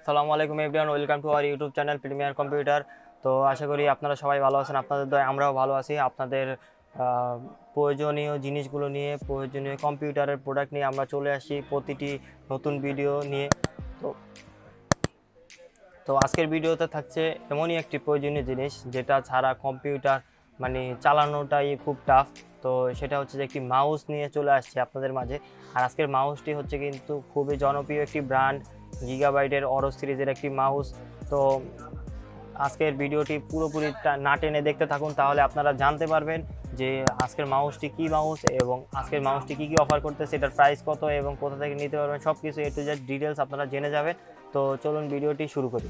আসসালামু আলাইকুম everyone, welcome to our YouTube channel premier computer. তো আশা করি আপনারা সবাই ভালো আছেন। আপনাদের দয়ায় আমরাও ভালো আছি। আপনাদের প্রয়োজনীয় জিনিসগুলো নিয়ে, প্রয়োজনীয় কম্পিউটারের প্রোডাক্ট নিয়ে আমরা চলে আসি প্রতিটি নতুন ভিডিও নিয়ে। তো তো আজকের ভিডিওতে থাকছে এমনই একটি প্রয়োজনীয় জিনিস যেটা ছাড়া কম্পিউটার চালানোটাই খুব টাফ। তো সেটা হচ্ছে যে একটি মাউস নিয়ে চলে আসছে আপনাদের মাঝে। আর আজকের মাউসটি হচ্ছে কিন্তু খুবই জনপ্রিয় একটি ব্র্যান্ড, গিগাবাইটের অরস সিরিজের একটি মাউস। তো আজকের ভিডিওটি পুরোপুরি না টেনে দেখতে থাকুন, তাহলে আপনারা জানতে পারবেন যে আজকের মাউসটি কী মাউস এবং আজকের মাউসটি কী কী অফার করতেছে, এটার প্রাইস কত এবং কোথা থেকে নিতে পারবেন, সব কিছু এ টু জেড ডিটেলস আপনারা জেনে যাবেন। তো চলুন ভিডিওটি শুরু করি।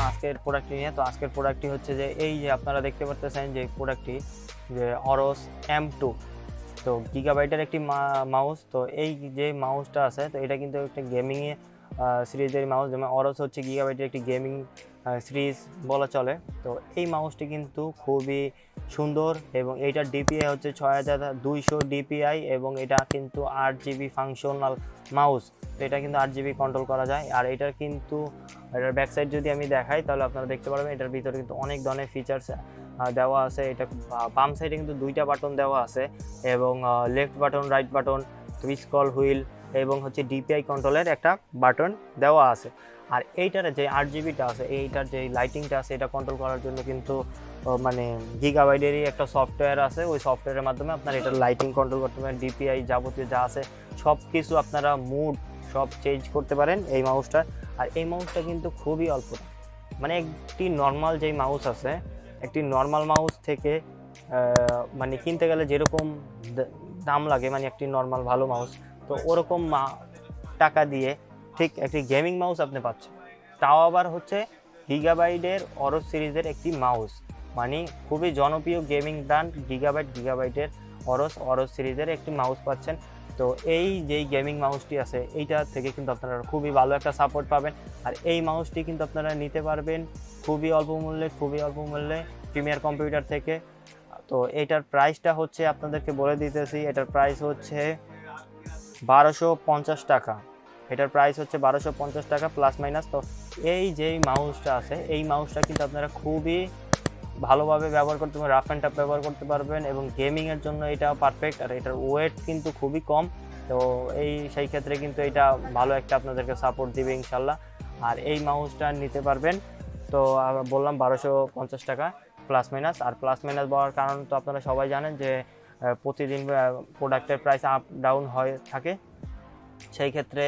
আজকের প্রোডাক্টটি নিয়ে, তো আজকের প্রোডাক্টটি হচ্ছে যে এই যে আপনারা দেখতে পাচ্ছেন যে প্রোডাক্টটি যে অরস M2। তো গিগাবাইটের একটি মাউস। তো এই যে মাউসটা আছে, তো এটা কিন্তু একটা গেমিং সিরিজের মাউস, যেমন অরস হচ্ছে গিগাবাইটের একটি গেমিং সিরিজ বলা চলে। তো এই মাউসটি কিন্তু খুবই সুন্দর এবং এইটার ডিপিআই হচ্ছে 6200 ডিপিআই এবং এটা কিন্তু 8GB ফাংশনাল মাউস। তো এটা কিন্তু 8GB কন্ট্রোল করা যায়। আর এটার ব্যাক সাইড যদি আমি দেখাই তাহলে আপনারা দেখতে পারবেন এটার ভিতরে কিন্তু অনেক ধরনের ফিচার্স দেওয়া আছে। এটা বাম সাইডে কিন্তু দুইটা বাটন দেওয়া আছে এবং left button, right button, scroll wheel এবং হচ্ছে ডিপিআই কন্ট্রোলের একটা বাটন দেওয়া আছে। আর এইটার যে 8GBটা আছে, এইটার যে লাইটিংটা আছে, এটা কন্ট্রোল করার জন্য কিন্তু গিগাবাইটেরই একটা সফটওয়্যার আছে। ওই সফটওয়্যারের মাধ্যমে আপনারা এটার লাইটিং কন্ট্রোল করতে পারেন, ডিপিআই যাবতীয় যা আছে সব কিছু আপনারা মুড সব চেঞ্জ করতে পারেন এই মাউসটা। আর এই মাউসটা কিন্তু খুবই অল্প, একটি নর্মাল যেই মাউস আছে, একটি নর্মাল মাউস থেকে কিনতে গেলে যেরকম দাম লাগে, একটি নর্মাল ভালো মাউস, তো ওরকম টাকা দিয়ে ঠিক একটি গেমিং মাউস আপনি পাচ্ছেন। তাও আবার হচ্ছে গিগাবাইটের অরস সিরিজের একটি মাউস, খুবই জনপ্রিয় গেমিং ব্র্যান্ড গিগাবাইটের অরস সিরিজের একটি মাউস পাচ্ছেন। তো এই যেই গেমিং মাউসটি আছে, এইটা থেকে কিন্তু আপনারা খুবই ভালো একটা সাপোর্ট পাবেন। আর এই মাউসটি কিন্তু আপনারা নিতে পারবেন খুবই অল্প মূল্যে প্রিমিয়ার কম্পিউটার থেকে। তো এইটার প্রাইসটা হচ্ছে আপনাদেরকে বলে দিতেছি, এটার প্রাইস হচ্ছে 1250 টাকা। এটার প্রাইস হচ্ছে 1250 টাকা প্লাস মাইনাস। তো এই যেই মাউসটা আছে, এই মাউসটা কিন্তু আপনারা খুবই ভালোভাবে ব্যবহার করতে পারবেন, রাফ অ্যান্ড টাফ ব্যবহার করতে পারবেন এবং গেমিংয়ের জন্য এটা পারফেক্ট। আর এটার ওয়েট কিন্তু খুবই কম, তো সেই ক্ষেত্রে কিন্তু এটা ভালো একটা আপনাদেরকে সাপোর্ট দিবে ইনশাল্লাহ। আর এই মাউসটা নিতে পারবেন, তো বললাম 1250 টাকা প্লাস মাইনাস। আর প্লাস মাইনাস বলার কারণ তো আপনারা সবাই জানেন যে প্রতিদিন প্রোডাক্টের প্রাইস আপ ডাউন হয়ে থাকে, সেই ক্ষেত্রে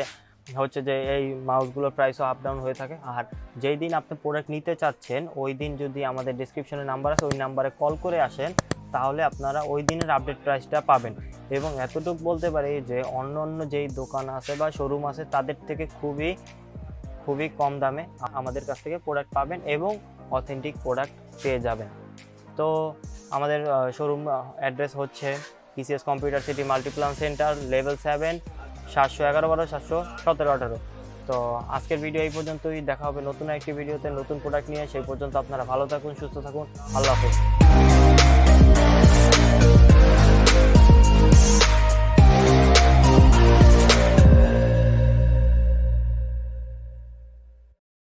হচ্ছে যে এই মাউসগুলোর প্রাইসও আপ ডাউন হয়ে থাকে। আর যেই দিন আপনি প্রোডাক্ট নিতে চাচ্ছেন, ওই দিন যদি আমাদের ডিসক্রিপশনে নাম্বার আছে, ওই নাম্বারে কল করে আসেন, তাহলে আপনারা ওই দিনের আপডেট প্রাইসটা পাবেন। এবং এতটুকু বলতে পারি যে অন্য যেই দোকান আছে বা শোরুম আছে, তাদের থেকে খুবই কম দামে আমাদের কাছ থেকে প্রোডাক্ট পাবেন এবং অথেন্টিক প্রোডাক্ট পেয়ে যাবেন। তো আমাদের শোরুম অ্যাড্রেস হচ্ছে PCS computer city Multiplan centre, level 7, 711 717 18। তো আজকের ভিডিও এই পর্যন্তই। দেখা হবে নতুন একটি ভিডিওতে নতুন প্রোডাক্ট নিয়ে। সেই পর্যন্ত আপনারা ভালো থাকুন, সুস্থ থাকুন। আল্লাহ হাফেজ।